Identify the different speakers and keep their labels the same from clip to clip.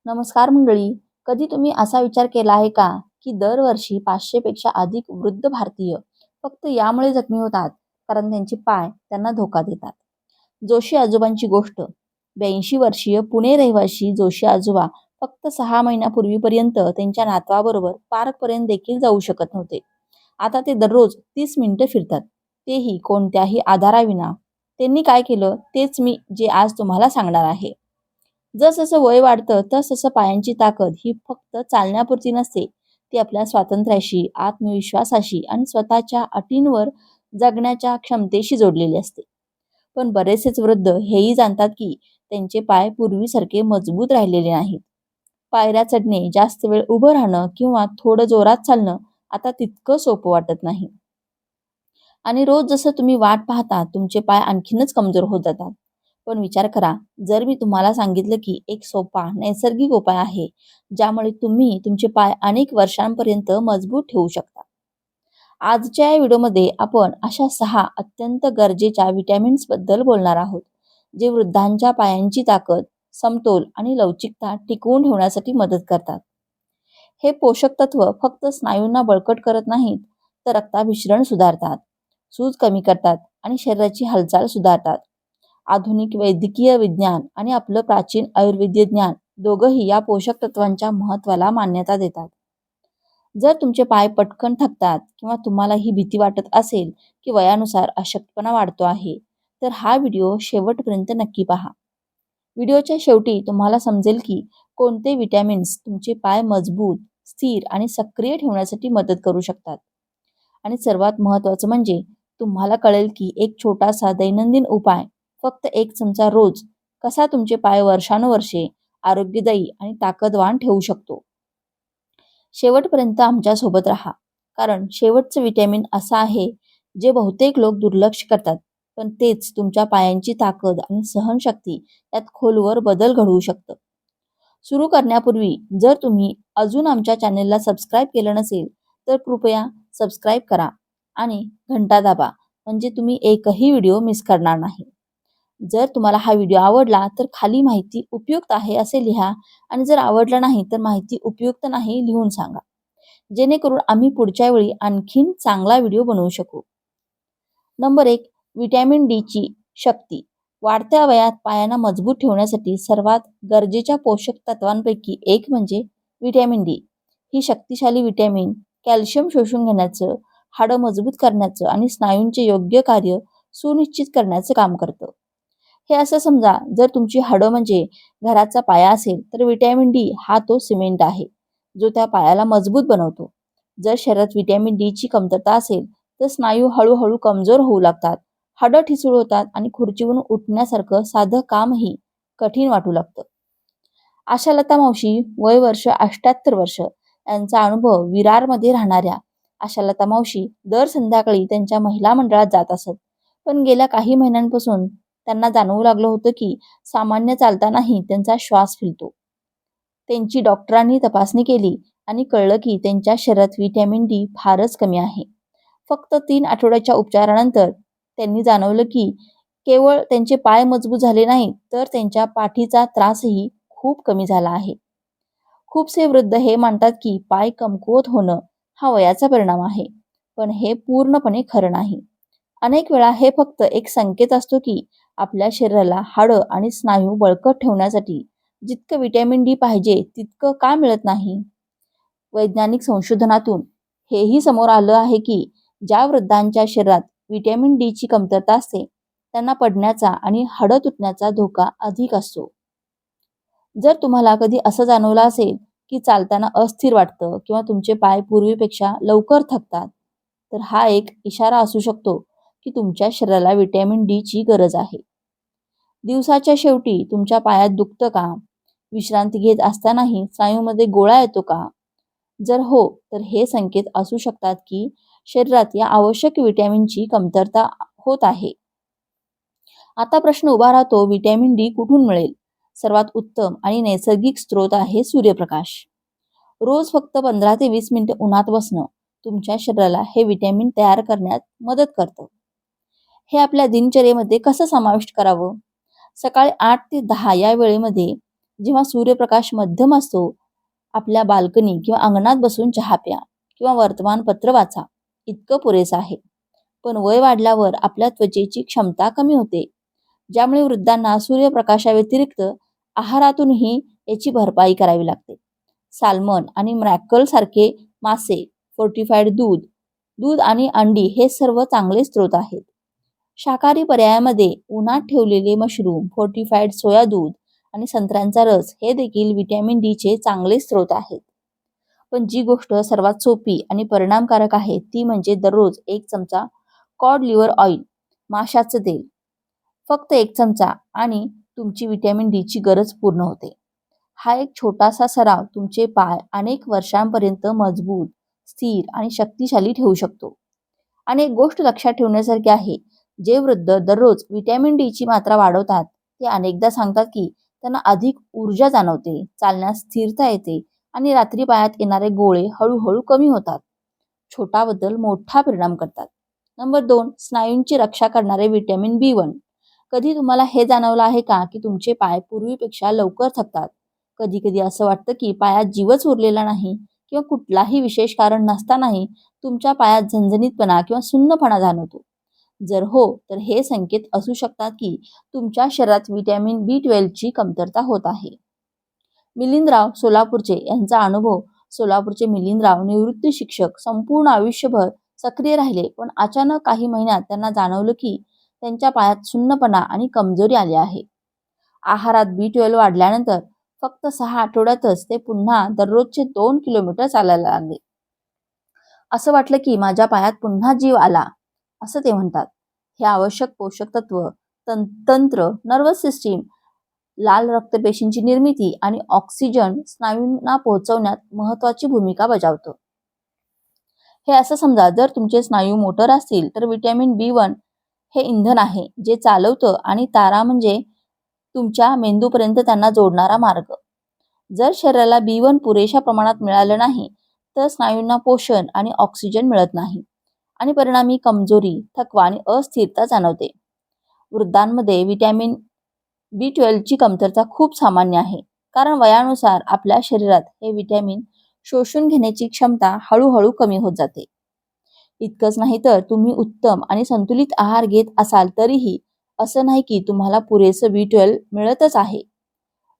Speaker 1: नमस्कार मंडळी. कधी तुम्ही असा विचार केला आहे का, की दरवर्षी 500 पेक्षा अधिक वृद्ध भारतीय फक्त यामुळे जखमी होतात कारण त्यांचे पाय त्यांना धोका देतात. जोशी आजोबांची गोष्ट. 82 वर्षीय पुणे रहिवासी जोशी आजोबा फक्त 6 महिन्यापूर्वीपर्यंत त्यांच्या नातवाबरोबर पार्कपर्यंत देखील जाऊ शकत नव्हते. आता ते दररोज 30 मिनिटं फिरतात, तेही कोणत्याही आधाराविना. त्यांनी काय केलं तेच मी जे आज तुम्हाला सांगणार आहे. जसजसं वय वाढतं तसतसं पायांची ताकद ही फक्त चालण्यापुरती नसते, ती आपल्या स्वातंत्र्याशी, आत्मविश्वासाशी आणि स्वतःच्या अटींवर जगण्याच्या क्षमतेशी जोडलेली असते. पण बरेचसेच वृद्ध हेही जाणतात की त्यांचे पाय पूर्वीसारखे मजबूत राहिलेले नाहीत. पायऱ्या चढणे, जास्त वेळ उभं राहणं किंवा थोडं जोरात चालणं आता तितकं सोपं वाटत नाही. आणि रोज जसं तुम्ही वाट पाहता तुमचे पाय आणखीनच कमजोर होत जातात. पण विचार करा, जर मी तुम्हाला सांगितलं की एक सोपा नैसर्गिक उपाय आहे ज्यामुळे तुम्ही तुमचे पाय अनेक वर्षांपर्यंत मजबूत ठेवू शकता. आजच्या या व्हिडिओमध्ये आपण अशा 6 अत्यंत गरजेच्या विटॅमिन्स बद्दल बोलणार आहोत, जे वृद्धांच्या पायांची ताकद, समतोल आणि लवचिकता टिकवून ठेवण्यासाठी मदत करतात. हे पोषक तत्व फक्त स्नायूंना बळकट करत नाहीत, तर रक्ताभिसरण सुधारतात, सूज कमी करतात आणि शरीराची हालचाल सुधारतात. आधुनिक वैद्यकीय विज्ञान आणि आपलं प्राचीन आयुर्वेदीय ज्ञान दोघंही या पोषक तत्वांच्या महत्त्वाला मान्यता देतात. जर तुमचे पाय पटकन थकतात किंवा तुम्हाला ही भीती वाटत असेल की वयानुसार अशक्तपणा वाढतो आहे, तर हा व्हिडिओ शेवटपर्यंत नक्की पहा. व्हिडिओच्या शेवटी तुम्हाला समजेल की कोणते विटॅमिन्स तुमचे पाय मजबूत, स्थिर आणि सक्रिय ठेवण्यासाठी मदत करू शकतात. आणि सर्वात महत्त्वाचं म्हणजे तुम्हाला कळेल की एक छोटासा दैनंदिन उपाय, फक्त 1 चमचा रोज, कसा तुमचे पाय वर्षानुवर्षे आरोग्यदायी आणि ताकदवान ठेवू शकतो. शेवटपर्यंत आमच्यासोबत राहा, कारण शेवटचं विटॅमिन असं आहे जे बहुतेक लोक दुर्लक्ष करतात, पण तेच तुमच्या पायांची ताकद आणि सहनशक्ती यात खोलवर बदल घडवू शकतं. सुरू करण्यापूर्वी जर तुम्ही अजून आमच्या चॅनेलला सबस्क्राईब केलं नसेल, तर कृपया सबस्क्राईब करा आणि घंटा दाबा, म्हणजे तुम्ही एकही व्हिडिओ मिस करणार नाही. जर तुम्हाला हा व्हिडिओ आवडला तर खाली माहिती उपयुक्त आहे असे लिहा, आणि जर आवडला नाही तर माहिती उपयुक्त नाही लिहून सांगा, जेणेकरून आम्ही पुढच्या वेळी आणखीन चांगला व्हिडिओ बनवू शकू. नंबर 1. विटॅमिन डी ची शक्ती. वाढत्या वयात पायांना मजबूत ठेवण्यासाठी सर्वात गरजेच्या पोषक तत्वांपैकी एक म्हणजे विटॅमिन डी. ही शक्तिशाली विटॅमिन कॅल्शियम शोषून घेण्याचं, हाडं मजबूत करण्याचं आणि स्नायूंचे योग्य कार्य सुनिश्चित करण्याचं काम करतं. हे असं समजा, जर तुमची हाडं म्हणजे घराचा पाया असेल, तर विटॅमिन डी हा तो सिमेंट आहे, जो त्या पायाला मजबूत बनवतो. जर शरीरात विटॅमिन डी ची कमतरता असेल, तर स्नायू हळूहळू कमजोर होऊ लागतात, हाडं ठिसूळ होतात आणि खुर्चीवरून उठण्यासारखं साधं कामही कठीण वाटू लागतं. आशालता मावशी, वय वर्ष 78 वर्ष, यांचा अनुभव. विरारमध्ये राहणाऱ्या आशालता मावशी दर संध्याकाळी त्यांच्या महिला मंडळात जात असत. पण गेल्या काही महिन्यांपासून त्यांना जाणवू लागलं होतं की सामान्य चालतानाही त्यांचा श्वास फिरतो. त्यांची डॉक्टरांनी तपासणी केली आणि कळलं की त्यांच्या शरीरात विटॅमिन डी फारच कमी आहे. फक्त 3 आठवड्याच्या उपचारानंतर त्यांनी जाणवलं की केवळ त्यांचे पाय मजबूत झाले नाहीत, तर त्यांच्या पाठीचा त्रासही खूप कमी झाला आहे. खूपसे वृद्ध हे मानतात की पाय कमकुवत होणं हा वयाचा परिणाम आहे, पण हे पूर्णपणे खरं नाही. अनेक वेळा हे फक्त एक संकेत असतो की आपल्या शरीराला हाडं आणि स्नायू बळकट ठेवण्यासाठी जितकं विटॅमिन डी पाहिजे तितकं का मिळत नाही. वैज्ञानिक संशोधनातून हेही समोर आलं आहे की ज्या वृद्धांच्या शरीरात विटॅमिन डी ची कमतरता असते, त्यांना पडण्याचा आणि हाडं तुटण्याचा धोका अधिक असतो. जर तुम्हाला कधी असं जाणवलं असेल की चालताना अस्थिर वाटतं किंवा तुमचे पाय पूर्वीपेक्षा लवकर थकतात, तर हा एक इशारा असू शकतो की तुमच्या शरीराला विटॅमिन डी ची गरज आहे. दिवसाच्या शेवटी तुमच्या पायात दुखतं का? विश्रांती घेत असतानाही स्नायूमध्ये गोळा येतो का? जर हो, तर हे संकेत असू शकतात की शरीरात या आवश्यक विटॅमिनची कमतरता होत आहे. आता प्रश्न उभा राहतो, विटॅमिन डी कुठून मिळेल? सर्वात उत्तम आणि नैसर्गिक स्रोत आहे सूर्यप्रकाश. रोज फक्त 15 ते 20 मिनिटे उन्हात बसणं तुमच्या शरीराला हे विटॅमिन तयार करण्यात मदत करतं. हे आपल्या दिनचर्येमध्ये कसं समाविष्ट करावं? सकाळी 8 ते 10 या वेळेमध्ये जेव्हा सूर्यप्रकाश मध्यम असतो, आपल्या बाल्कनी किंवा अंगणात बसून चहा प्या किंवा वर्तमानपत्र वाचा, इतकं पुरेसं आहे. पण वय वाढल्यावर आपल्या त्वचेची क्षमता कमी होते, ज्यामुळे वृद्धांना सूर्यप्रकाशाव्यतिरिक्त आहारातूनही याची भरपाई करावी लागते. साल्मन आणि मॅक्रल सारखे मासे, फोर्टिफाईड दूध दूध आणि अंडी हे सर्व चांगले स्रोत आहेत. शाकाहारी पर्यायामध्ये उन्हात ठेवलेले मशरूम, फोर्टिफाईड सोया दूध आणि संत्र्यांचा रस हे देखील व्हिटॅमिन डी चे चांगले स्रोत आहेत. पण जी गोष्ट सर्वात सोपी आणि परिणामकारक आहे ती म्हणजे दररोज 1 चमचा कॉड लिव्हर ऑइल, माशाचं तेल. फक्त 1 चमचा आणि तुमची व्हिटॅमिन डी ची गरज पूर्ण होते. हा एक छोटासा सराव तुमचे पाय अनेक वर्षांपर्यंत मजबूत, स्थिर आणि शक्तिशाली ठेवू शकतो. आणि एक गोष्ट लक्षात ठेवण्यासारखी आहे, जे वृद्ध दररोज व्हिटॅमिन डी ची मात्रा वाढवतात, ते अनेकदा सांगतात की त्यांना अधिक ऊर्जा जाणवते, चालण्यास स्थिरता येते आणि रात्री पायात येणारे गोळे हळूहळू कमी होतात. छोटा बदल मोठा परिणाम करतात. नंबर 2, स्नायूंची रक्षा करणारे व्हिटॅमिन बी 1. कधी तुम्हाला हे जाणवलं आहे का की तुमचे पाय पूर्वीपेक्षा लवकर थकतात? कधी कधी असं वाटतं की पायात जीवच उरलेला नाही किंवा कुठलाही विशेष कारण नसतानाही तुमच्या पायात झणझणीतपणा किंवा सुन्नपणा जाणवतो. जर हो, तर हे संकेत असू शकतात की तुमच्या शरीरात व्हिटॅमिन बी 12 ची कमतरता होत आहे. मिलिंदराव सोलापूरचे यांचा अनुभव. सोलापूरचे मिलिंदराव निवृत्त शिक्षक संपूर्ण आयुष्यभर सक्रिय राहिले, पण अचानक काही महिन्यात त्यांना जाणवलं की त्यांच्या पायात सुन्नपणा आणि कमजोरी आली आहे. आहारात बी 12 वाढल्यानंतर फक्त 6 आठवड्यातच ते पुन्हा दररोजचे 2 किलोमीटर चालायला लागले. असं वाटलं की माझ्या पायात पुन्हा जीव आला, असं ते म्हणतात. हे आवश्यक पोषक तत्व, तंत्र, नर्वस सिस्टीम, लाल रक्तपेशींची निर्मिती आणि ऑक्सिजन स्नायूंना पोहोचवण्यात महत्वाची भूमिका बजावतो. हे असं समजा, जर तुमचे स्नायू मोटर असतील तर व्हिटॅमिन बी 1 हे इंधन आहे जे चालवतं आणि तारा म्हणजे तुमच्या मेंदूपर्यंत त्यांना जोडणारा मार्ग. जर शरीराला बी 1 पुरेशा प्रमाणात मिळालं नाही तर स्नायूंना पोषण आणि ऑक्सिजन मिळत नाही आणि परिणामी कमजोरी, थकवा आणि अस्थिरता जाणवते. वृद्धांमध्ये व्हिटॅमिन बी 12 ची कमतरता खूप सामान्य आहे, कारण वयानुसार आपल्या शरीरात हे व्हिटॅमिन शोषून घेण्याची क्षमता हळूहळू कमी होत जाते. इतकंच नाही तर तुम्ही उत्तम आणि संतुलित आहार घेत असाल तरीही असं नाही की तुम्हाला पुरेसं बी 12 मिळतच आहे.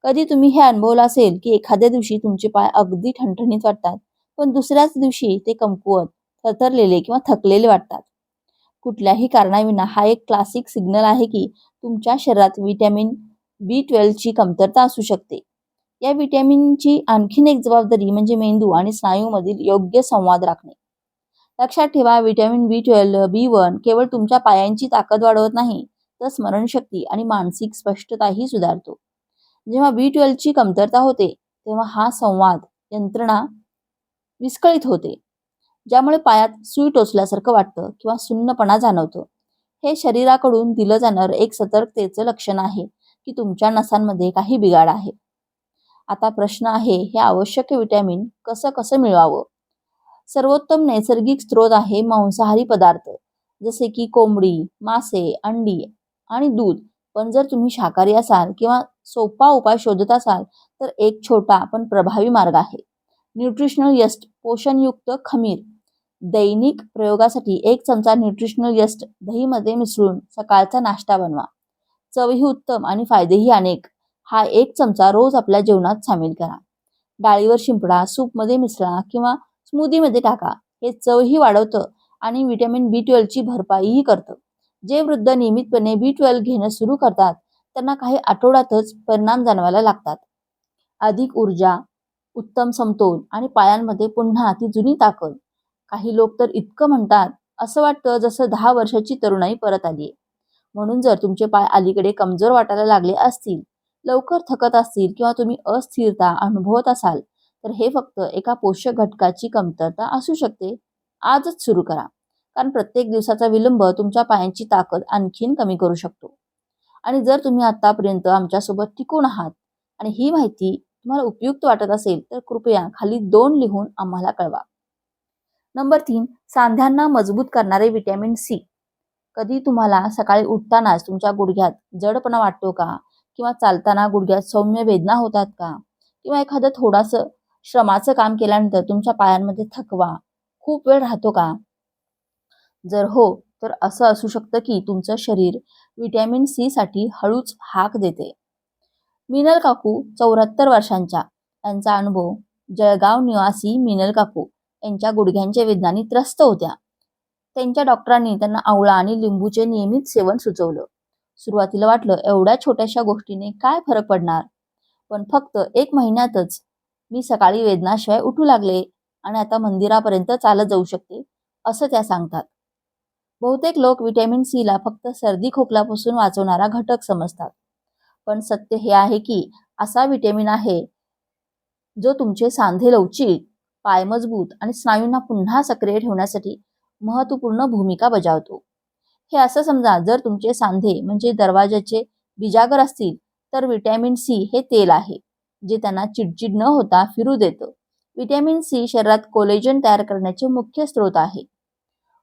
Speaker 1: कधी तुम्ही हे अनुभवलं असेल की एखाद्या दिवशी तुमचे पाय अगदी ठणठणीत वाटतात, पण दुसऱ्याच दिवशी ते कमकुवत, थरथरलेले किंवा थकलेले वाटतात. कुठल्याही कारणाविना हा एक क्लासिक सिग्नल आहे की तुमच्या शरीरात व्हिटॅमिन बी 12 ची कमतरता असू शकते. या व्हिटॅमिनची आणखीन एक जबाबदारी म्हणजे मेंदू आणि स्नायूमधील योग्य संवाद राखणे. लक्षात ठेवा, व्हिटॅमिन बी 1 केवळ तुमच्या पायांची ताकद वाढवत नाही, तर स्मरणशक्ती आणि मानसिक स्पष्टताही सुधारतो. जेव्हा बी 12 ची कमतरता होते, तेव्हा हा संवाद यंत्रणा विस्कळीत होते, ज्यामुळे पायात सुई टोचल्यासारखं वाटतं किंवा सुन्नपणा जाणवतो. हे शरीराकडून दिलं जाणारं एक सतर्कतेचं लक्षण आहे की तुमच्या नसांमध्ये काही बिघाड आहे. आता प्रश्न आहे, हे आवश्यक व्हिटॅमिन कसं कसं मिळवावं? सर्वोत्तम नैसर्गिक स्रोत आहे मांसाहारी पदार्थ, जसे की कोंबडी, मासे, अंडी आणि दूध. पण जर तुम्ही शाकाहारी असाल किंवा सोपा उपाय शोधत असाल तर एक छोटा पण प्रभावी मार्ग आहे. न्यूट्रिशनल यस्ट पोषणयुक्त खमीर. दैनिक प्रयोगासाठी 1 चमचा न्यूट्रिशनल यस्ट दहीमध्ये मिसळून सकाळचा नाश्ता बनवा. चवही उत्तम आणि फायदेही अनेक. हा 1 चमचा रोज आपल्या जेवणात सामील करा. डाळीवर शिंपडा, सूपमध्ये मिसळा किंवा स्मूदीमध्ये टाका. हे चवही वाढवतं आणि व्हिटॅमिन बी 12 ची भरपाईही करतं. जे वृद्ध नियमितपणे बी 12 घेणं सुरू करतात त्यांना काही आठवड्यातच परिणाम जाणवायला लागतात. अधिक ऊर्जा, उत्तम समतोल आणि पायांमध्ये पुन्हा ती जुनी ताकद. काही लोक तर इतकं म्हणतात, असं वाटतं जसं 10 वर्षाची तरुणाई परत आलीये. म्हणून जर तुमचे पाय अलीकडे कमजोर वाटायला लागले असतील, लवकर थकत असतील किंवा तुम्ही अस्थिरता अनुभवत असाल, तर हे फक्त एका पोषक घटकाची कमतरता असू शकते. आजच सुरू करा, कारण प्रत्येक दिवसाचा विलंब तुमच्या पायांची ताकद आणखीन कमी करू शकतो. आणि जर तुम्ही आतापर्यंत आमच्यासोबत टिकून आहात आणि ही माहिती तुम्हाला उपयुक्त वाटत असेल तर कृपया खाली 2 लिहून आम्हाला कळवा. नंबर 3, सांध्यांना मजबूत करणारे व्हिटॅमिन सी. कधी तुम्हाला सकाळी उठतानाच तुमच्या गुडघ्यात जडपणा वाटतो का? किंवा चालताना गुडघ्यात सौम्य वेदना होतात का? किंवा एखादं थोडंसं श्रमाचं काम केल्यानंतर तुमच्या पायांमध्ये थकवा खूप वेळ राहतो का? जर हो, तर असं असू शकतं की तुमचं शरीर व्हिटॅमिन सी साठी हळूच हाक देते. मिनल काकू 74 वर्षांच्या. त्यांचा अनुभव. जळगाव निवासी मिनल काकू यांच्या गुडघ्यांच्या वेदनांनी त्रस्त होत्या. त्यांच्या डॉक्टरांनी त्यांना आवळा आणि लिंबूचे नियमित सेवन सुचवलं. सुरुवातीला वाटलं एवढ्या छोट्याशा गोष्टीने काय फरक पडणार, पण फक्त 1 महिन्यातच मी सकाळी वेदनाशिवाय उठू लागले आणि आता मंदिरापर्यंत चालत जाऊ शकते, असं त्या सांगतात. बहुतेक लोक व्हिटॅमिन सी ला फक्त सर्दी खोकल्यापासून वाचवणारा घटक समजतात, पण सत्य हे आहे की असा व्हिटॅमिन आहे जो तुमचे सांधे लवचिक, पाय मजबूत आणि स्नायूंना पुन्हा सक्रिय ठेवण्यासाठी महत्त्वपूर्ण भूमिका बजावतो. हे असं समजा, जर तुमचे सांधे म्हणजे दरवाजाचे बिजागर असतील, तर व्हिटॅमिन सी हे तेल आहे जे त्यांना चिडचिड न होता फिरू देतं. व्हिटॅमिन सी शरीरात कोलेजन तयार करण्याचे मुख्य स्रोत आहे.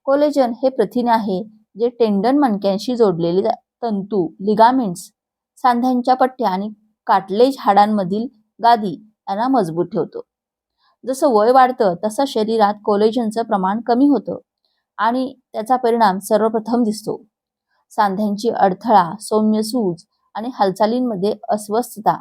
Speaker 1: कोलेजन हे प्रथिन आहे जे टेंडन मणक्यांशी जोडलेले तंतू, लिगामेंट्स, सांध्यांच्या पट्ट्या आणि कार्टिलेज हाडांमधील गादी यांना मजबूत ठेवतो. जसं वय वाढतं तसं शरीरात कोलेजनचं प्रमाण कमी होतं आणि त्याचा परिणाम सर्वप्रथम दिसतो. सांध्यांची अडथळा, सौम्य सूज आणि हालचालींमध्ये अस्वस्थता.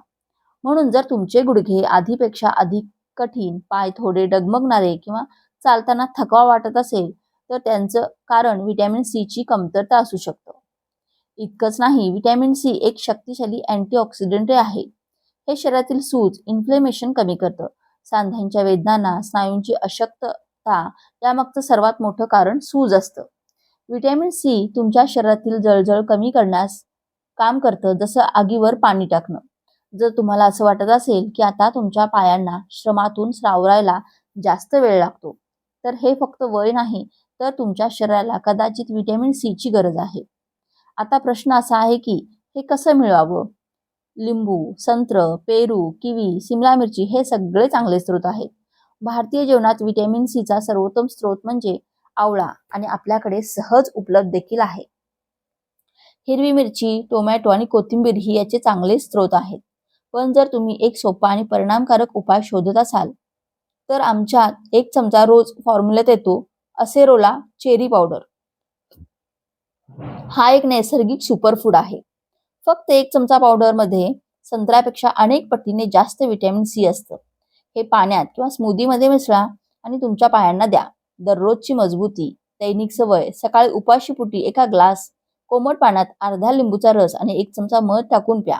Speaker 1: म्हणून जर तुमचे गुडघे आधीपेक्षा अधिक कठीण, पाय थोडे डगमगणारे किंवा चालताना थकवा वाटत असेल, तर त्यांचं कारण व्हिटॅमिन सी ची कमतरता असू शकतं. इतकंच नाही, व्हिटॅमिन सी एक शक्तिशाली अँटीऑक्सिडंट आहे. हे शरीरातील सूज, इन्फ्लेमेशन कमी करतं. सांध्यांच्या वेदनांना, स्नायूंची अशक्तता यामागचं सर्वात मोठं कारण सूज असतं. व्हिटॅमिन सी तुमच्या शरीरातील जळजळ कमी करण्यास काम करतं, जसं आगीवर पाणी टाकणं. जर तुम्हाला असं वाटत असेल की आता तुमच्या पायांना श्रमातून सावरायला जास्त वेळ लागतो, तर हे फक्त वय नाही, तर तुमच्या शरीराला कदाचित व्हिटॅमिन सी ची गरज आहे. आता प्रश्न असा आहे की हे कसं मिळवावं? लिंबू, संत्र, पेरू, किवी, सिमला मिरची हे सगळे चांगले स्रोत आहेत. भारतीय जेवणात व्हिटॅमिन सी चा सर्वोत्तम स्रोत म्हणजे आवळा आणि आपल्याकडे सहज उपलब्ध देखील आहे. हिरवी मिरची, टोमॅटो आणि कोथिंबीर ही याचे चांगले स्रोत आहेत. पण जर तुम्ही एक सोपा आणि परिणामकारक उपाय शोधत असाल, तर आमच्यात 1 चमचा रोज फॉर्म्युल्यात येतो असेरोला चेरी पावडर. हा एक नैसर्गिक सुपरफूड आहे. फक्त 1 चमचा पावडरमध्ये संत्र्यापेक्षा अनेक पटीने जास्त व्हिटॅमिन सी असतं. हे पाण्यात किंवा स्मूदीमध्ये मिसळा आणि तुमच्या पायांना द्या. दररोजची मजबूती, दैनिक सवय. सकाळी उपाशीपोटी 1 ग्लास कोमट पाण्यात अर्धा लिंबूचा रस आणि 1 चमचा मध टाकून प्या.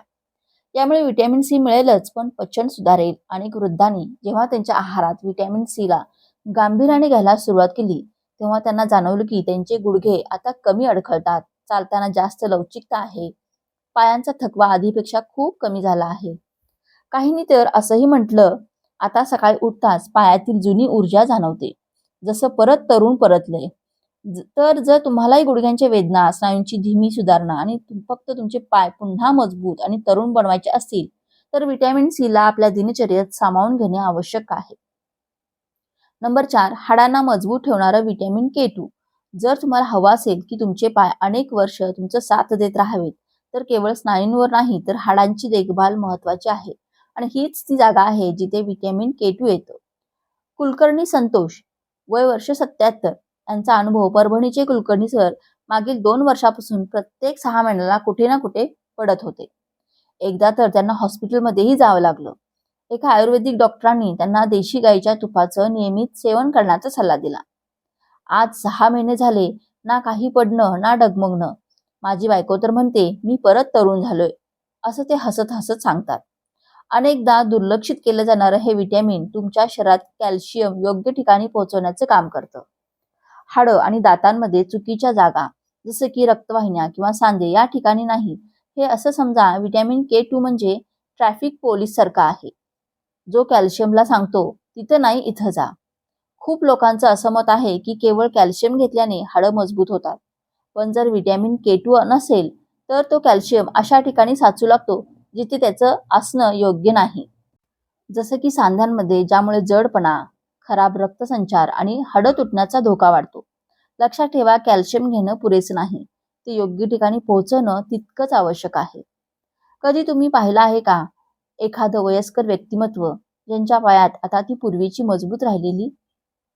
Speaker 1: यामुळे व्हिटॅमिन सी मिळेलच, पण पचन सुधारेल. अनेक वृद्धांनी जेव्हा त्यांच्या आहारात व्हिटॅमिन सी ला गांभीर्याने घ्यायला सुरुवात केली, तेव्हा त्यांना जाणवलं की त्यांचे गुडघे आता कमी अडखळतात, चालताना जास्त लवचिकता आहे, पायांचा थकवा आधीपेक्षा खूप कमी झाला आहे. काहींनी तर असंही म्हटलं, आता सकाळी उठताच पायातील जुनी ऊर्जा जाणवते, जसं परत तरुण परतले. तर जर तुम्हालाही गुडघ्यांच्या वेदना, स्नायूंची धीमी सुधारणा आणि फक्त तुमचे पाय पुन्हा मजबूत आणि तरुण बनवायचे असतील, तर व्हिटॅमिन सी ला आपल्या दिनचर्येत सामावून घेणे आवश्यक आहे. नंबर 4, हाडांना मजबूत ठेवणारं व्हिटॅमिन के2. जर तुम्हाला हवं असेल की तुमचे पाय अनेक वर्ष तुमचं साथ देत राहावेत, तर केवळ स्नायूंवर नाही तर हाडांची देखभाल महत्त्वाची आहे आणि हीच ती जागा आहे जिथे व्हिटॅमिन के2 येतं. कुलकर्णी संतोष, वय वर्ष 77, यांचा अनुभव. परभणीचे कुलकर्णी सर मागील 2 वर्षापासून प्रत्येक 6 महिन्याला कुठे ना कुठे पडत होते. एकदा तर त्यांना हॉस्पिटलमध्येही जावं लागलं. एका आयुर्वेदिक डॉक्टरांनी त्यांना देशी गाईच्या तुपाचं नियमित सेवन करण्याचा सल्ला दिला. आज 6 महिने झाले, ना काही पडणं ना डगमगणं. माझी बायको तर म्हणते मी परत तरुण झालोय, असं ते हसत हसत सांगतात. अनेकदा दुर्लक्षित केलं जाणारं हे व्हिटॅमिन तुमच्या शरीरात कॅल्शियम योग्य ठिकाणी पोहोचवण्याचं काम करतं. हाडं आणि दातांमध्ये चुकीच्या जागा, जसं की रक्तवाहिन्या किंवा सांधे या ठिकाणी नाही. हे असं समजा, व्हिटॅमिन के2 म्हणजे ट्रॅफिक पोलीस सारखा आहे, जो कॅल्शियमला सांगतो तिथं नाही इथं जा. खूप लोकांचं असं मत आहे की केवळ कॅल्शियम घेतल्याने हाडं मजबूत होतात, पण जर व्हिटॅमिन के2 नसेल, तर तो कॅल्शियम अशा ठिकाणी साचू लागतो जिथे त्याचं असणं योग्य नाही. जसं की सांध्यांमध्ये, ज्यामुळे जडपणा, खराब रक्तसंचार आणि हाडं तुटण्याचा धोका वाढतो. लक्षात ठेवा, कॅल्शियम घेणं पुरेसं नाही, ते योग्य ठिकाणी पोहोचणं तितकंच आवश्यक आहे. कधी तुम्ही पाहिलं आहे का एखादं वयस्कर व्यक्तिमत्व ज्यांच्या पायात आता ती पूर्वीची मजबूत राहिलेली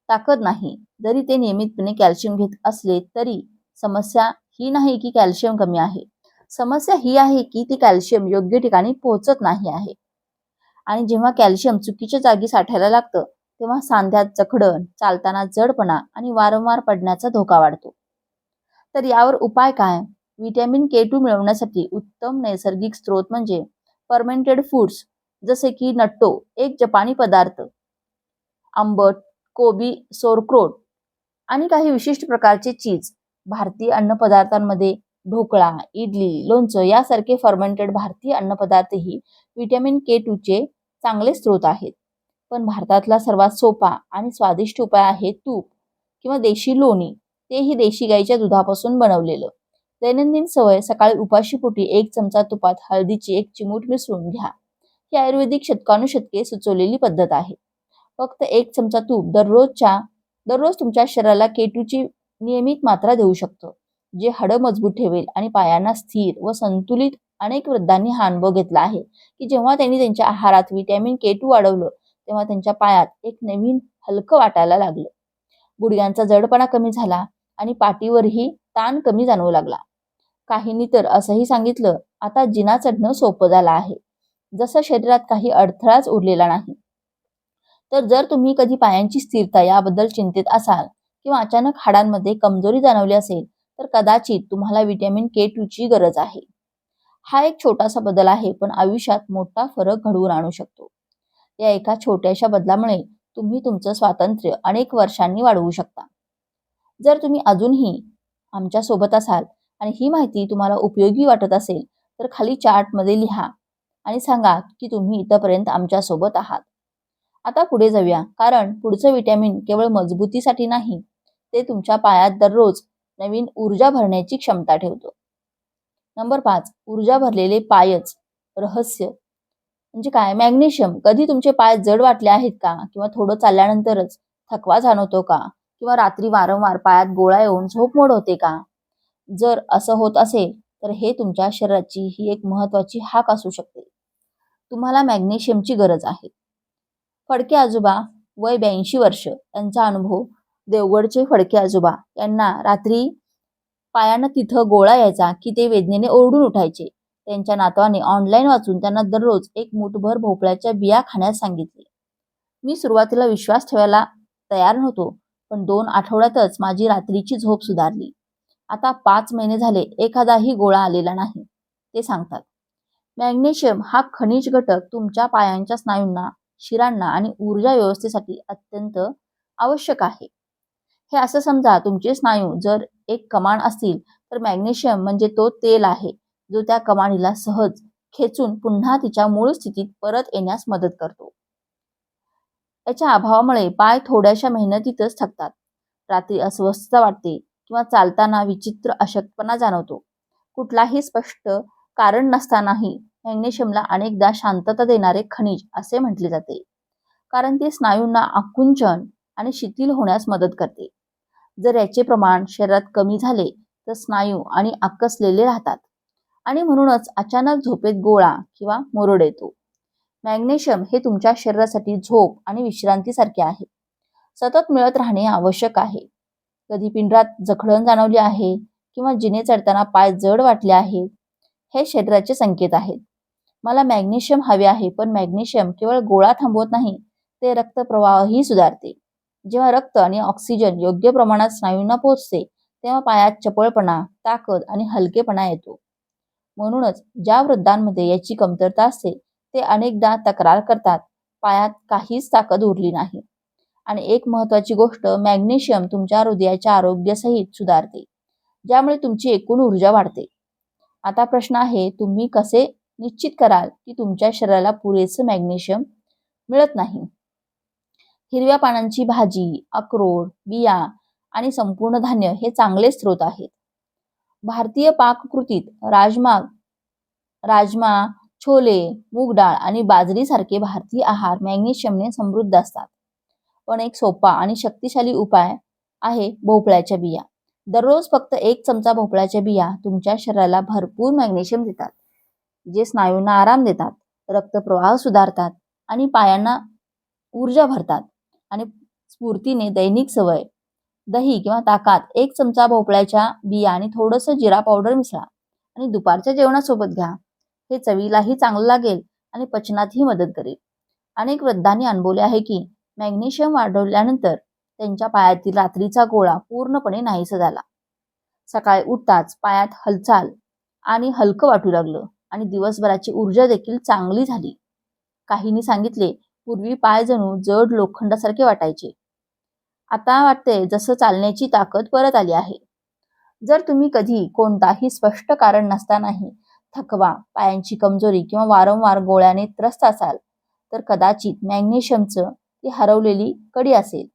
Speaker 1: ताकद नाही, जरी ते नियमितपणे कॅल्शियम घेत असले तरी समस्या ही नाही की कॅल्शियम कमी आहे. समस्या ही आहे की ती कॅल्शियम योग्य ठिकाणी पोहोचत नाही आहे. आणि जेव्हा कॅल्शियम चुकीच्या जागी साठायला लागतं तेव्हा सांध्यात जखडण, चालताना जडपणा आणि वारंवार पडण्याचा धोका वाढतो. तर यावर उपाय काय? व्हिटॅमिन K2 मिळवण्यासाठी उत्तम नैसर्गिक स्रोत म्हणजे फर्मेंटेड फूड्स, जसे की नट्टो एक जपानी पदार्थ, आंबट, कोबी, सोरक्रोट आणि काही विशिष्ट प्रकारचे चीज. भारतीय अन्नपदार्थांमध्ये ढोकळा, इडली, लोणचं यासारखे फर्मेंटेड भारतीय अन्नपदार्थही व्हिटॅमिन K2 चे चांगले स्रोत आहेत. पण भारतातला सर्वात सोपा आणि स्वादिष्ट उपाय आहे तूप किंवा देशी लोणी, तेही देशी गाईच्या दुधापासून बनवलेलं. दैनंदिन सवय: सकाळी उपाशीपोटी 1 चमचा तुपात हळदीची 1 चिमूट मिसळून घ्या. ही आयुर्वेदिक शतकानुशतके सुचवलेली पद्धत आहे. फक्त 1 चमचा तूप दररोज तुमच्या शरीराला K2 ची नियमित मात्रा देऊ शकतं, जे हाडं मजबूत ठेवेल आणि पायांना स्थिर व संतुलित. अनेक वृद्धांनी हा अनुभव घेतला आहे की जेव्हा त्यांनी त्यांच्या आहारात व्हिटॅमिन K2 वाढवलं तेव्हा त्यांच्या पायात एक नवीन हलकं वाटायला लागलं. गुडघ्यांचा जडपणा कमी झाला आणि पाठीवरही ताण कमी जाणवू लागला. काहींनी तर असंही सांगितलं, आता जिना चढणं सोपं झालं आहे, जसं शरीरात काही अडथळाच उरलेला नाही. तर जर तुम्ही कधी पायांची स्थिरता याबद्दल चिंतित असाल किंवा अचानक हाडांमध्ये कमजोरी जाणवली असेल तर कदाचित तुम्हाला व्हिटॅमिन K2 ची गरज आहे. हा एक छोटासा बदल आहे, पण आयुष्यात मोठा फरक घडवून आणू शकतो. या एका छोट्याशा बदलामुळे तुम्ही तुमचं स्वातंत्र्य अनेक वर्षांनी वाढवू शकता. जर तुम्ही अजूनही आमच्या सोबत असाल आणि ही माहिती तुम्हाला उपयोगी वाटत असेल तर खाली चार्टमध्ये लिहा आणि सांगा की तुम्ही इथपर्यंत आमच्या सोबत आहात. आता पुढे जाऊया, कारण पुढचं व्हिटॅमिन केवळ मजबूतीसाठी नाही, ते तुमच्या पायात दररोज नवीन ऊर्जा भरण्याची क्षमता ठेवतो. नंबर 5, ऊर्जा भरलेले पायच रहस्य म्हणजे काय? मॅग्नेशियम. कधी तुमचे पाय जड वाटले आहेत का? किंवा थोडं चालल्यानंतरच थकवा जाणवतो का? किंवा रात्री वारंवार पायात गोळा येऊन झोप मोड होते का? जर असं होत असेल तर हे तुमच्या शरीराची ही एक महत्वाची हाक असू शकते. तुम्हाला मॅग्नेशियमची गरज आहे. फडके आजोबा, वय 82 वर्ष, यांचा अनुभव. देवगडचे फडके आजोबा यांना रात्री पायानं तिथं गोळा यायचा की ते वेदनेने ओरडून उठायचे. त्यांच्या नातवाने ऑनलाईन वाचून त्यांना दररोज 1 मूठभर भोपळ्याच्या बिया खाण्यास सांगितले. मी सुरुवातीला विश्वास ठेवायला तयार नव्हतो, पण 2 आठवड्यातच माझी रात्रीची झोप सुधारली. आता 5 महिने झाले एखादाही गोळा आलेला नाही, ते सांगतात. मॅग्नेशियम हा खनिज घटक तुमच्या पायांच्या स्नायूंना, शिरांना आणि ऊर्जा व्यवस्थेसाठी अत्यंत आवश्यक आहे. हे असं समजा, तुमचे स्नायू जर एक कमान असतील तर मॅग्नेशियम म्हणजे तो तेल आहे जो त्या कमानीला सहज खेचून पुन्हा तिच्या मूळ स्थितीत परत येण्यास मदत करतो. याच्या अभावामुळे पाय थोड्याशा मेहनतीतच थकतात, रात्री अस्वस्थता वाटते किंवा चालताना विचित्र अशक्तपणा जाणवतो. कुठलाही स्पष्ट कारण नसतानाही मॅग्नेशियमला अनेकदा शांतता देणारे खनिज असे म्हटले जाते, कारण ते स्नायूंना आकुंचन आणि शिथिल होण्यास मदत करते. जर याचे प्रमाण शरीरात कमी झाले तर स्नायू आणि आकसलेले राहतात आणि म्हणूनच अचानक झोपेत गोळा किंवा मुरड येतो. मॅग्नेशियम हे तुमच्या शरीरासाठी झोप आणि विश्रांतीसारखे आहे. सतत मिळत राहणे आवश्यक आहे. कधी पिंडरात जखडण जाणवली आहे किंवा जिने चढताना पाय जड वाटले आहेत, हे शरीराचे संकेत आहेत. मला मॅग्नेशियम हवे आहे, पण मॅग्नेशियम केवळ गोळा थांबवत नाही, ते रक्तप्रवाहही सुधारते. जेव्हा रक्त आणि ऑक्सिजन योग्य प्रमाणात स्नायूंना पोहोचते तेव्हा पायात चपळपणा, ताकद आणि हलकेपणा येतो. म्हणूनच ज्या वृद्धांमध्ये याची कमतरता असते ते अनेकदा तक्रार करतात, पायात काहीच ताकद उरली नाही. आणि एक महत्वाची गोष्ट, मॅग्नेशियम तुमच्या हृदयाच्या आरोग्यासहित सुधारते, ज्यामुळे तुमची एकूण ऊर्जा वाढते. आता प्रश्न आहे, तुम्ही कसे निश्चित कराल की तुमच्या शरीराला पुरेसं मॅग्नेशियम मिळत नाही? हिरव्या पानांची भाजी, अक्रोड, बिया आणि संपूर्ण धान्य हे चांगले स्रोत आहेत. भारतीय पाककृतीत राजमा, छोले, मूग डाळ आणि बाजरी सारखे भारतीय आहार मॅग्नेशियमने समृद्ध असतात. पण एक सोपा आणि शक्तिशाली उपाय आहे भोपळ्याच्या बिया. दररोज फक्त 1 चमचा भोपळ्याच्या बिया तुमच्या शरीराला भरपूर मॅग्नेशियम देतात. जे स्नायूंना आराम देतात, रक्तप्रवाह सुधारतात आणि पायांना ऊर्जा भरतात. आणि स्फूर्तीने दैनिक सवय: दही किंवा ताकात 1 चमचा भोपळ्याच्या बिया आणि थोडंसं जिरा पावडर मिसळा आणि दुपारच्या जेवणासोबत घ्या. हे चवीलाही चांगलं लागेल आणि पचनातही मदत करेल. अनेक वृद्धांनी अनुभवले आहे की मॅग्नेशियम वाढवल्यानंतर त्यांच्या पायातील रात्रीचा गोळा पूर्णपणे नाहीसा झाला. सकाळी उठताच पायात हालचाल आणि हलकं वाटू लागलं आणि दिवसभराची ऊर्जा देखील चांगली झाली. काहींनी सांगितले, पूर्वी पाय जणू जड लोखंडासारखे वाटायचे. आता वाटते जसं चालण्याची ताकद परत आली आहे. जर तुम्ही कधी कोणताही स्पष्ट कारण नसतानाही थकवा, पायांची कमजोरी किंवा वारंवार गोळ्याने त्रस्त असाल, तर कदाचित मॅग्नेशियमचं ती हरवलेली कडी असेल.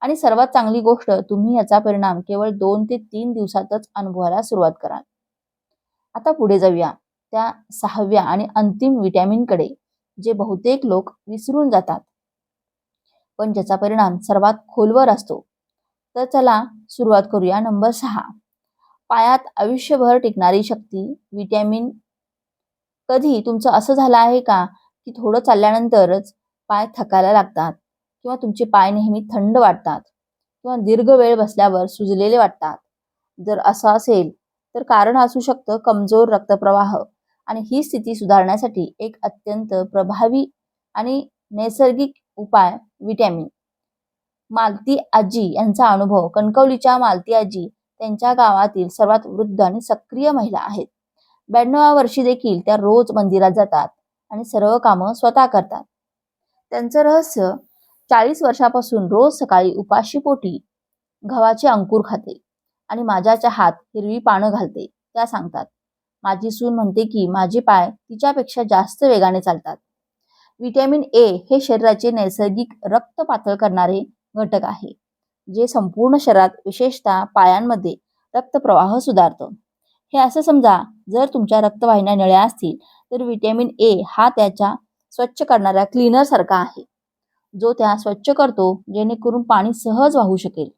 Speaker 1: आणि सर्वात चांगली गोष्ट, तुम्ही याचा परिणाम केवळ 2 ते 3 दिवसातच अनुभवायला सुरुवात कराल. आता पुढे जाऊया त्या 6व्या आणि अंतिम व्हिटॅमिनकडे, जे बहुतेक लोक विसरून जातात, पण ज्याचा परिणाम सर्वात खोलवर असतो. तर चला सुरुवात करूया. नंबर 6, पायात आयुष्यभर टिकणारी शक्ती, व्हिटॅमिन. कधी तुमचं असं झालं आहे का की थोडं चालल्यानंतरच पाय थकायला लागतात, किंवा तुमचे पाय नेहमी थंड वाटतात, किंवा दीर्घ वेळ बसल्यावर सुजलेले वाटतात? जर असं असेल तर कारण असू शकतं कमजोर रक्तप्रवाह. आणि ही स्थिती सुधारण्यासाठी एक अत्यंत प्रभावी आणि नैसर्गिक उपाय व्हिटॅमिन. मालती आजी यांचा अनुभव: कणकवलीच्या मालती आजी त्यांच्या गावातील सर्वात वृद्ध आणि सक्रिय महिला आहेत. 92व्या वर्षी देखील त्या रोज मंदिरात जातात आणि सर्व कामं स्वतः करतात. त्यांचं रहस्य: 40 वर्षापासून रोज सकाळी उपाशी पोटी गव्हाचे अंकुर खाते आणि माझ्या चहात हिरवी पानं घालते. त्या सांगतात, माझी सून म्हणते की माझे पाय तिच्यापेक्षा जास्त वेगाने चालतात. व्हिटॅमिन ए हे शरीराचे नैसर्गिक रक्त पातळ करणारे घटक आहे, जे संपूर्ण शरीरात, विशेषतः पायांमध्ये रक्तप्रवाह सुधारतं. हे असं समजा, जर तुमच्या रक्तवाहिन्या निळ्या असतील तर व्हिटॅमिन ए हा त्याच्या स्वच्छ करणाऱ्या क्लीनर सारखा आहे, जो त्या स्वच्छ करतो जेणेकरून पाणी सहज वाहू शकेल.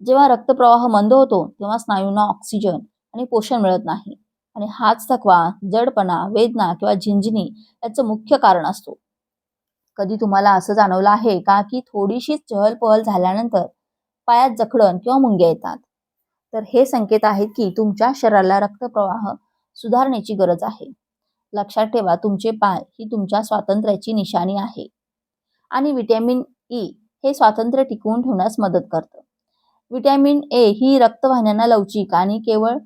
Speaker 1: जेव्हा रक्तप्रवाह मंद होतो तेव्हा स्नायूंना ऑक्सिजन आणि पोषण मिळत नाही, आणि हाच थकवा, जडपणा, वेदना किंवा झिंझिणी याचं मुख्य कारण असतो. कधी तुम्हाला असं जाणवलं आहे का की थोडीशी चहलपहल झाल्यानंतर पायात जखडण किंवा मुंग्या येतात? तर हे संकेत आहेत की तुमच्या शरीराला रक्तप्रवाह सुधारण्याची गरज आहे. लक्षात ठेवा, तुमचे पाय ही तुमच्या स्वातंत्र्याची निशाणी आहे. आणि व्हिटॅमिन ई हे स्वातंत्र्य टिकवून ठेवण्यास मदत करतं. व्हिटॅमिन ए ही रक्तवाहिन्यांना लवचिक आणि केवळ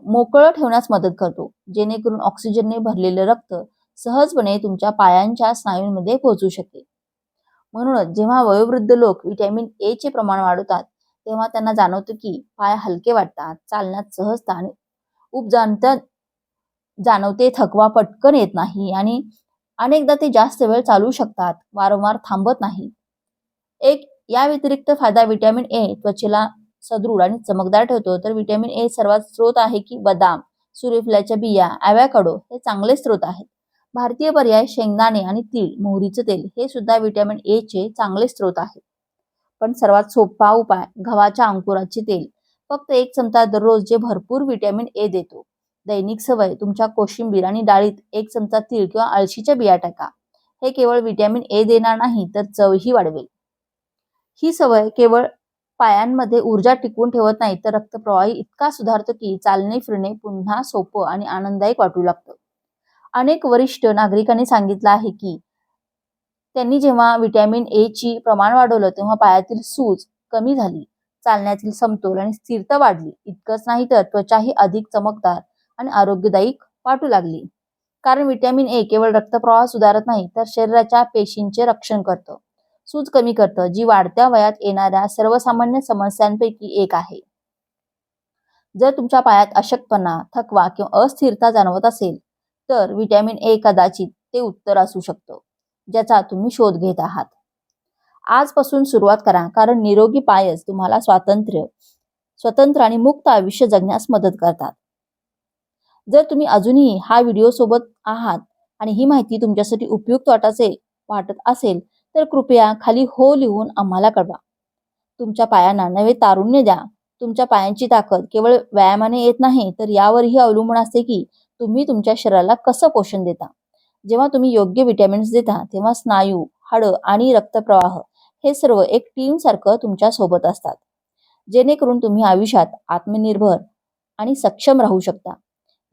Speaker 1: मोकळं ठेवण्यास मदत करतो, जेणेकरून ऑक्सिजनने भरलेलं रक्त सहजपणे तुमच्या पायांच्या स्नायूंमध्ये पोहोचू शकेल. म्हणूनच जेव्हा वयोवृद्ध लोक व्हिटॅमिन ए चे प्रमाण वाढवतात, तेव्हा त्यांना जाणवतं की पाय हलके वाटतात, चालण्यात सहजता आणि ऊब जाणवते, थकवा पटकन येत नाही आणि अनेकदा ते जास्त वेळ चालू शकतात, वारंवार थांबत नाही. एक या व्यतिरिक्त फायदा: व्हिटॅमिन ए त्वचेला सदृढ आणि चमकदार ठेवतो. तर व्हिटॅमिन ए सर्वात स्रोत आहे की बदाम, सूर्यफुलाच्या बिया, ॲव्होकाडो हे चांगले स्रोत आहेत. भारतीय पर्याय: शेंगदाणे आणि तीळ, मोहरीचं तेल हे सुद्धा व्हिटॅमिन ए चे चांगले स्रोत आहेत. पण सर्वात सोपा उपाय: गव्हाच्या अंकुराचे तेल, फक्त 1 चमचा दररोज, जे भरपूर व्हिटॅमिन ए देतो. दैनिक सवय: तुमच्या कोशिंबीर आणि डाळीत 1 चमचा तीळ किंवा अळशीच्या बिया टाका. हे केवळ व्हिटॅमिन ए देणार नाही, तर चवही वाढवेल. ही सवय केवळ पायांमध्ये ऊर्जा टिकवून ठेवत नाही, तर रक्तप्रवाही इतका सुधारतो की चालणे फिरणे पुन्हा सोपं आणि आनंददायक वाटू लागतं. अनेक वरिष्ठ नागरिकांनी सांगितलं आहे की त्यांनी जेव्हा व्हिटॅमिन ए ची प्रमाण वाढवलं तेव्हा पायातील सूज कमी झाली, चालण्यातील समतोल आणि स्थिरता वाढली. इतकंच नाही तर त्वचाही अधिक चमकदार आणि आरोग्यदायी वाटू लागली. कारण व्हिटॅमिन ए केवळ रक्तप्रवाह सुधारत नाही, तर शरीराच्या पेशींचे रक्षण करतं, सूज कमी करतं, जी वाढत्या वयात येणाऱ्या सर्वसामान्य समस्यांपैकी एक आहे. जर तुमच्या पायात अशक्तपणा, थकवा किंवा अस्थिरता जाणवत असेल, तर व्हिटॅमिन ए कदाचित ते उत्तर असू शकतं, ज्याचा तुम्ही शोध घेत आहात. आजपासून सुरुवात करा, कारण निरोगी पायच तुम्हाला स्वतंत्र आणि मुक्त आयुष्य जगण्यास मदत करतात. जर तुम्ही अजूनही हा व्हिडिओ सोबत आहात आणि ही माहिती तुमच्यासाठी उपयुक्त वाटत असेल, तर कृपया खाली हो लिहून आम्हाला कळवा. तुमच्या पायांना नवे तारुण्य द्या. तुमच्या पायांची ताकद केवळ व्यायामाने येत नाही, तर यावरही अवलंबून असते की तुम्ही तुमच्या शरीराला कसं पोषण देता. जेव्हा तुम्ही योग्य विटॅमिन्स देता तेव्हा स्नायू, हाडं आणि रक्तप्रवाह हे सर्व एक टीम सारखं तुमच्या सोबत असतात, जेणेकरून तुम्ही आयुष्यात आत्मनिर्भर आणि सक्षम राहू शकता.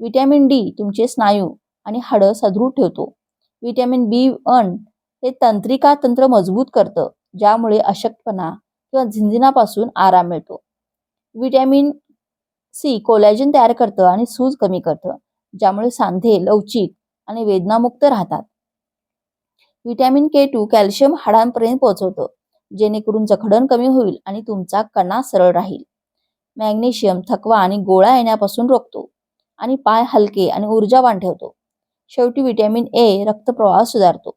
Speaker 1: विटॅमिन डी तुमचे स्नायू आणि हाडं सदृढ ठेवतो. विटॅमिन B1 हे तंत्रिका तंत्र मजबूत करतं, ज्यामुळे अशक्तपणा किंवा झिंझिनापासून आराम मिळतो. विटॅमिन सी कोलॅजन तयार करतं आणि सूज कमी करतं, ज्यामुळे सांधे लवचिक आणि वेदनामुक्त राहतात. विटॅमिन K2 कॅल्शियम हाडांपर्यंत पोहोचवतं, जेणेकरून जखडण कमी होईल आणि तुमचा कणा सरळ राहील. मॅग्नेशियम थकवा आणि गोळा येण्यापासून रोखतो आणि पाय हलके आणि ऊर्जावान ठेवतो. शेवटी विटॅमिन ए रक्तप्रवाह सुधारतो,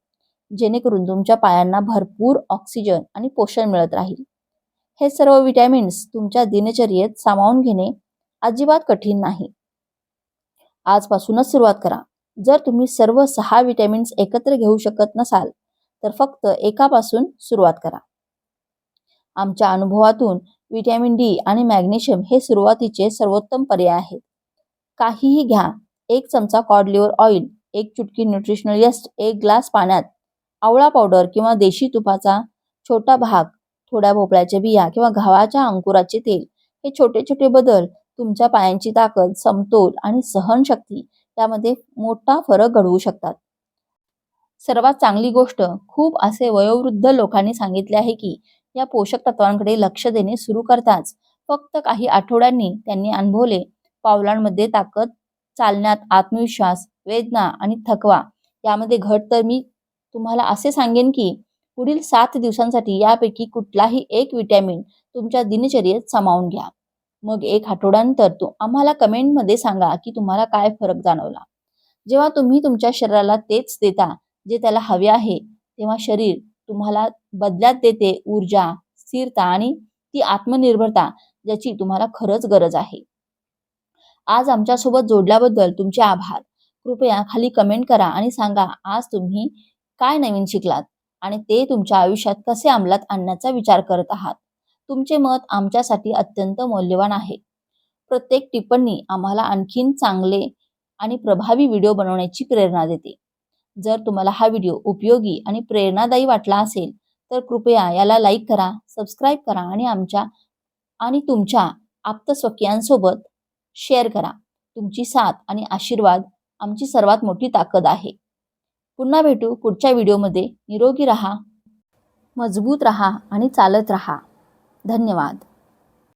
Speaker 1: जेणेकरून तुमच्या पायांना भरपूर ऑक्सिजन आणि पोषण मिळत राहील. हे सर्व विटॅमिन्स तुमच्या दिनचर्येत सामावून घेणे अजिबात कठीण नाही. आजपासूनच सुरुवात करा. जर तुम्ही सर्व 6 विटॅमिन्स एकत्र घेऊ शकत नसाल तर फक्त एकापासून सुरुवात करा. आमच्या अनुभवातून विटॅमिन डी आणि मॅग्नेशियम हे सुरुवातीचे सर्वोत्तम पर्याय आहेत. काहीही घ्या, 1 चमचा कॉड लिव्हर ऑइल, 1 चुटकी न्यूट्रिशनल यस्ट, 1 ग्लास पाण्यात आवळा पावडर किंवा देशी तुपाचा छोटा भाग, थोड्या भोपळ्याच्या बिया किंवा गव्हाच्या अंकुराचे तेल. हे छोटे छोटे बदल तुमच्या पायांची ताकद, समतोल आणि सहनशक्ती यामध्ये मोठा फरक घडवू शकतात. सर्वात चांगली गोष्ट, खूप असे वयोवृद्ध लोकांनी सांगितले आहे की या पोषक तत्वांकडे लक्ष देणे सुरू करताच फक्त काही आठवड्यांनी त्यांनी अनुभवले पावलांमध्ये ताकद, चालण्यात आत्मविश्वास, वेदना आणि थकवा यामध्ये घट. तर मी तुम्हाला असे सांगेन की पुढील 7 दिवसांसाठी यापैकी कुठलाही एक विटॅमिन तुमच्या दिनचर्येत सामावून घ्या. मग 1 आठवड्यानंतर आम्हाला कमेंटमध्ये सांगा की तुम्हाला काय फरक जाणवला. जेव्हा तुम्ही तुमच्या शरीराला तेच देता जे त्याला हवे आहे, तेव्हा शरीर तुम्हाला बदल्यात देते ऊर्जा, स्थिरता आणि ती आत्मनिर्भरता ज्याची तुम्हाला खरंच गरज आहे. आज आमच्यासोबत जोडल्याबद्दल तुमचे आभार. कृपया खाली कमेंट करा आणि सांगा आज तुम्ही काय नवीन शिकलात आणि ते तुमच्या आयुष्यात कसे अंमलात आणण्याचा विचार करत आहात. तुमचे मत आमच्यासाठी अत्यंत मौल्यवान आहे. प्रत्येक टिप्पणी आम्हाला आणखीन चांगले आणि प्रभावी व्हिडिओ बनवण्याची प्रेरणा देते. जर तुम्हाला हा व्हिडिओ उपयोगी आणि प्रेरणादायी वाटला असेल तर कृपया याला लाईक करा, सबस्क्राईब करा आणि तुमच्या आप्तस्वकीयांसोबत शेअर करा. तुमची साथ आणि आशीर्वाद आमची सर्वात मोठी ताकद आहे. पुन्हा भेटू पुढच्या व्हिडिओमध्ये. निरोगी राहा, मजबूत राहा आणि चालत राहा. धन्यवाद.